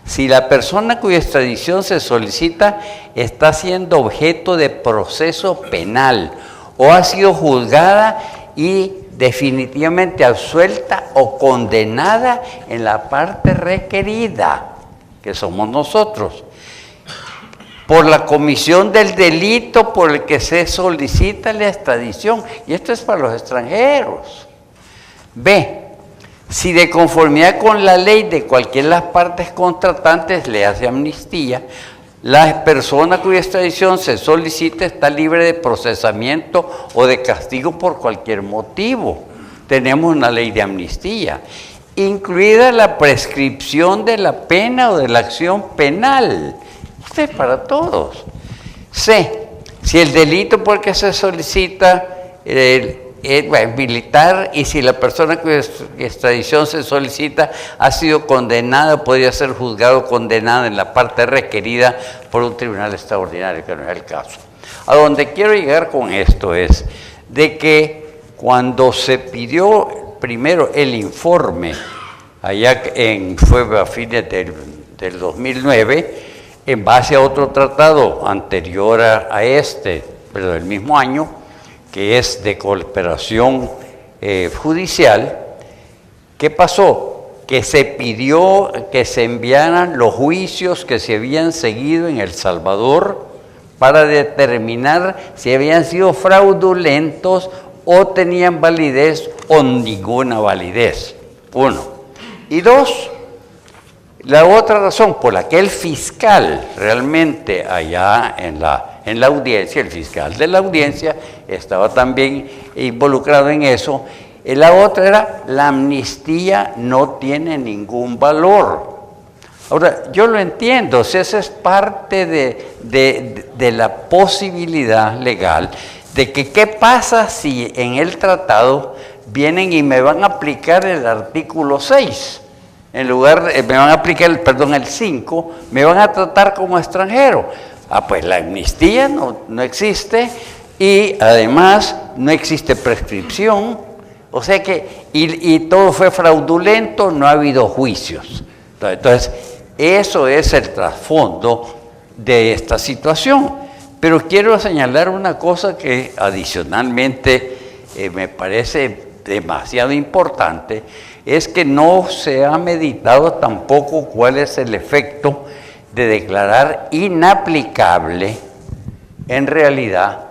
Si la persona cuya extradición se solicita está siendo objeto de proceso penal o ha sido juzgada y definitivamente absuelta o condenada en la parte requerida, que somos nosotros, por la comisión del delito por el que se solicita la extradición. Y esto es para los extranjeros. B. Si de conformidad con la ley de cualquiera de las partes contratantes le hace amnistía, la persona cuya extradición se solicita está libre de procesamiento o de castigo por cualquier motivo. Tenemos una ley de amnistía, incluida la prescripción de la pena o de la acción penal. Esto es para todos. C. Si el delito por el que se solicita es militar y si la persona cuya extradición se solicita ha sido condenada, podría ser juzgado o condenada en la parte requerida por un tribunal extraordinario, que no es el caso. A donde quiero llegar con esto es de que cuando se pidió primero el informe, allá fue a fines del 2009, en base a otro tratado anterior a este, pero del mismo año, que es de cooperación judicial, ¿qué pasó? Que se pidió que se enviaran los juicios que se habían seguido en El Salvador para determinar si habían sido fraudulentos o tenían validez o ninguna validez. 1. Y 2, la otra razón por la que el fiscal realmente allá en la audiencia, el fiscal de la audiencia estaba también involucrado en eso, y la otra era la amnistía no tiene ningún valor. Ahora, yo lo entiendo, si esa es parte de la posibilidad legal de que qué pasa si en el tratado vienen y me van a aplicar el artículo 6. En lugar de, me van a aplicar el 5, me van a tratar como extranjero. Pues la amnistía no existe y además no existe prescripción, o sea que, y todo fue fraudulento, no ha habido juicios. Entonces, eso es el trasfondo de esta situación. Pero quiero señalar una cosa que adicionalmente me parece demasiado importante, es que no se ha meditado tampoco cuál es el efecto de declarar inaplicable en realidad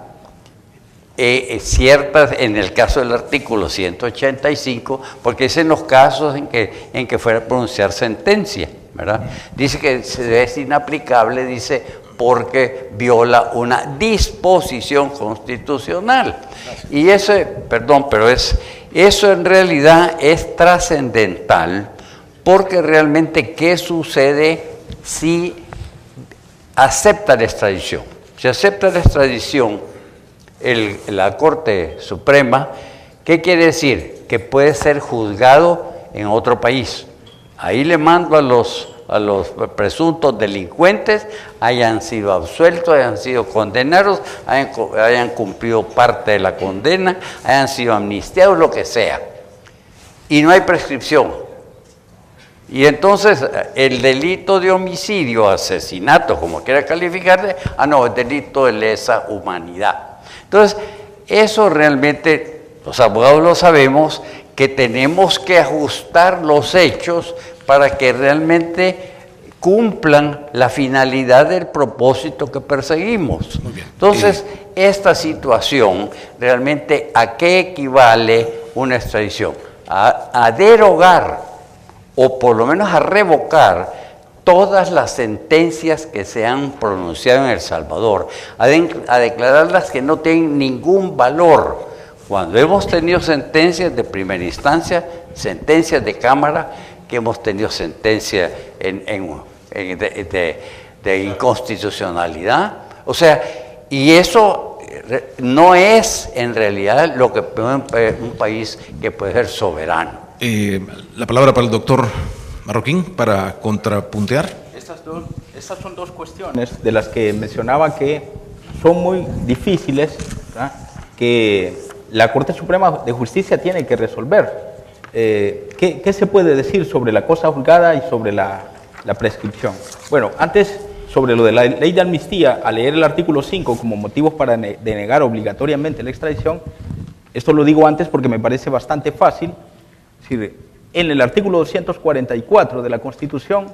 ciertas, en el caso del artículo 185, porque es en los casos en que fuera a pronunciar sentencia, ¿verdad? Dice que es inaplicable, dice, porque viola una disposición constitucional. Y eso, pero eso en realidad es trascendental, porque realmente ¿qué sucede si acepta la extradición? Si acepta la extradición la Corte Suprema, ¿qué quiere decir? Que puede ser juzgado en otro país. Ahí le mando a los presuntos delincuentes, hayan sido absueltos, hayan sido condenados, hayan cumplido parte de la condena, hayan sido amnistiados, lo que sea. Y no hay prescripción. Y entonces el delito de homicidio, asesinato, como quiera calificarse, no, es delito de lesa humanidad. Entonces, eso realmente, los abogados lo sabemos, que tenemos que ajustar los hechos para que realmente cumplan la finalidad del propósito que perseguimos. Muy bien. Entonces, esta situación, realmente, ¿a qué equivale una extradición? A derogar, o por lo menos a revocar, todas las sentencias que se han pronunciado en El Salvador, a declararlas que no tienen ningún valor. Cuando hemos tenido sentencias de primera instancia, sentencias de Cámara, que hemos tenido sentencias de inconstitucionalidad, o sea, y eso no es en realidad lo que un país que puede ser soberano. La palabra para el doctor Marroquín para contrapuntear. Estas son dos cuestiones de las que mencionaba que son muy difíciles, ¿verdad?, que la Corte Suprema de Justicia tiene que resolver. ¿Qué se puede decir sobre la cosa juzgada y sobre la prescripción? Bueno, antes, sobre lo de la ley de amnistía, al leer el artículo 5 como motivos para denegar obligatoriamente la extradición, esto lo digo antes porque me parece bastante fácil. Es decir, en el artículo 244 de la Constitución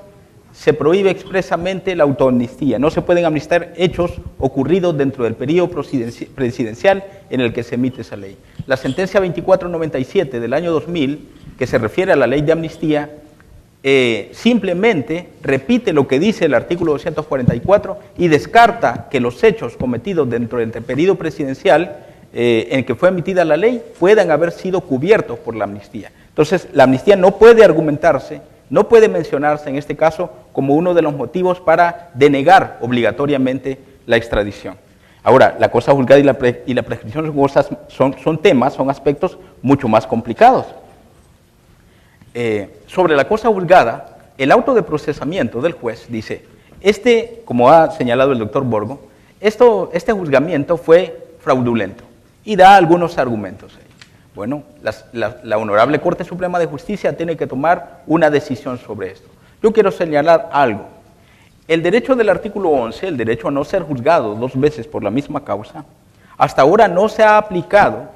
se prohíbe expresamente la autoamnistía. No se pueden amnistiar hechos ocurridos dentro del periodo presidencial en el que se emite esa ley. La sentencia 2497 del año 2000, que se refiere a la ley de amnistía, simplemente repite lo que dice el artículo 244 y descarta que los hechos cometidos dentro del periodo presidencial en el que fue emitida la ley puedan haber sido cubiertos por la amnistía. Entonces, la amnistía no puede argumentarse, no puede mencionarse en este caso como uno de los motivos para denegar obligatoriamente la extradición. Ahora, la cosa juzgada y la prescripción son aspectos mucho más complicados. Sobre la cosa juzgada, el auto de procesamiento del juez dice, como ha señalado el doctor Borgo, este juzgamiento fue fraudulento y da algunos argumentos. Bueno, la Honorable Corte Suprema de Justicia tiene que tomar una decisión sobre esto. Yo quiero señalar algo. El derecho del artículo 11, el derecho a no ser juzgado dos veces por la misma causa, hasta ahora no se ha aplicado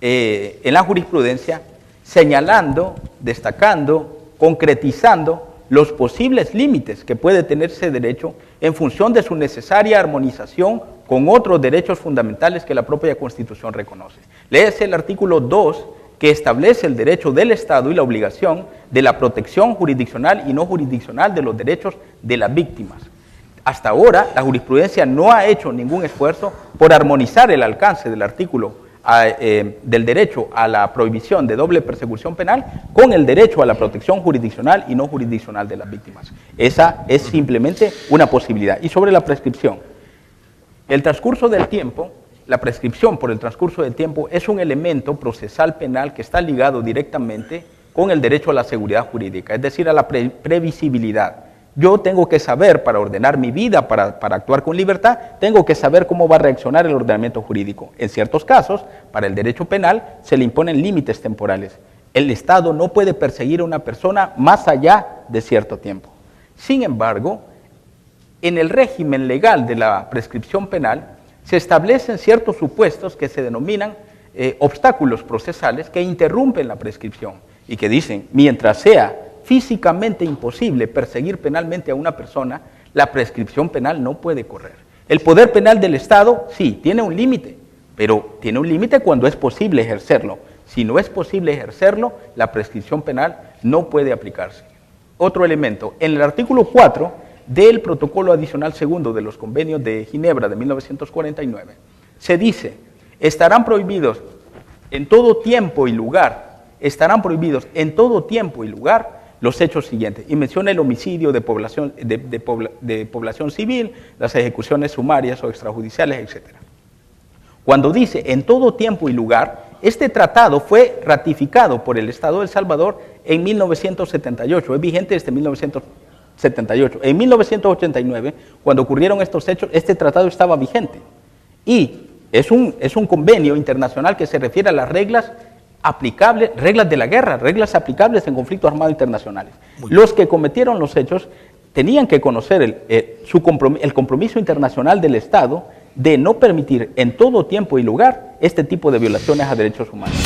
en la jurisprudencia, señalando, destacando, concretizando los posibles límites que puede tener ese derecho en función de su necesaria armonización con otros derechos fundamentales que la propia Constitución reconoce. Léese el artículo 2, que establece el derecho del Estado y la obligación de la protección jurisdiccional y no jurisdiccional de los derechos de las víctimas. Hasta ahora, la jurisprudencia no ha hecho ningún esfuerzo por armonizar el alcance del artículo del derecho a la prohibición de doble persecución penal con el derecho a la protección jurisdiccional y no jurisdiccional de las víctimas. Esa es simplemente una posibilidad. Y sobre la prescripción, el transcurso del tiempo, la prescripción por el transcurso del tiempo es un elemento procesal penal que está ligado directamente con el derecho a la seguridad jurídica, es decir, a la previsibilidad. Yo tengo que saber, para ordenar mi vida, para actuar con libertad, tengo que saber cómo va a reaccionar el ordenamiento jurídico. En ciertos casos, para el derecho penal, se le imponen límites temporales. El Estado no puede perseguir a una persona más allá de cierto tiempo. Sin embargo, en el régimen legal de la prescripción penal, se establecen ciertos supuestos que se denominan obstáculos procesales que interrumpen la prescripción y que dicen, mientras sea físicamente imposible perseguir penalmente a una persona, la prescripción penal no puede correr. El poder penal del Estado, sí, tiene un límite, pero tiene un límite cuando es posible ejercerlo. Si no es posible ejercerlo, la prescripción penal no puede aplicarse. Otro elemento, en el artículo 4 del protocolo adicional segundo de los convenios de Ginebra de 1949, se dice, estarán prohibidos en todo tiempo y lugar, los hechos siguientes, y menciona el homicidio de población civil, las ejecuciones sumarias o extrajudiciales, etc. Cuando dice en todo tiempo y lugar, Este tratado fue ratificado por el Estado de El Salvador en 1978, es vigente desde 1978. En 1989, cuando ocurrieron estos hechos, este tratado estaba vigente. Y es un convenio internacional que se refiere a las reglas aplicables, reglas de la guerra, reglas aplicables en conflictos armados internacionales. Los que cometieron los hechos tenían que conocer el compromiso internacional del Estado de no permitir en todo tiempo y lugar este tipo de violaciones a derechos humanos.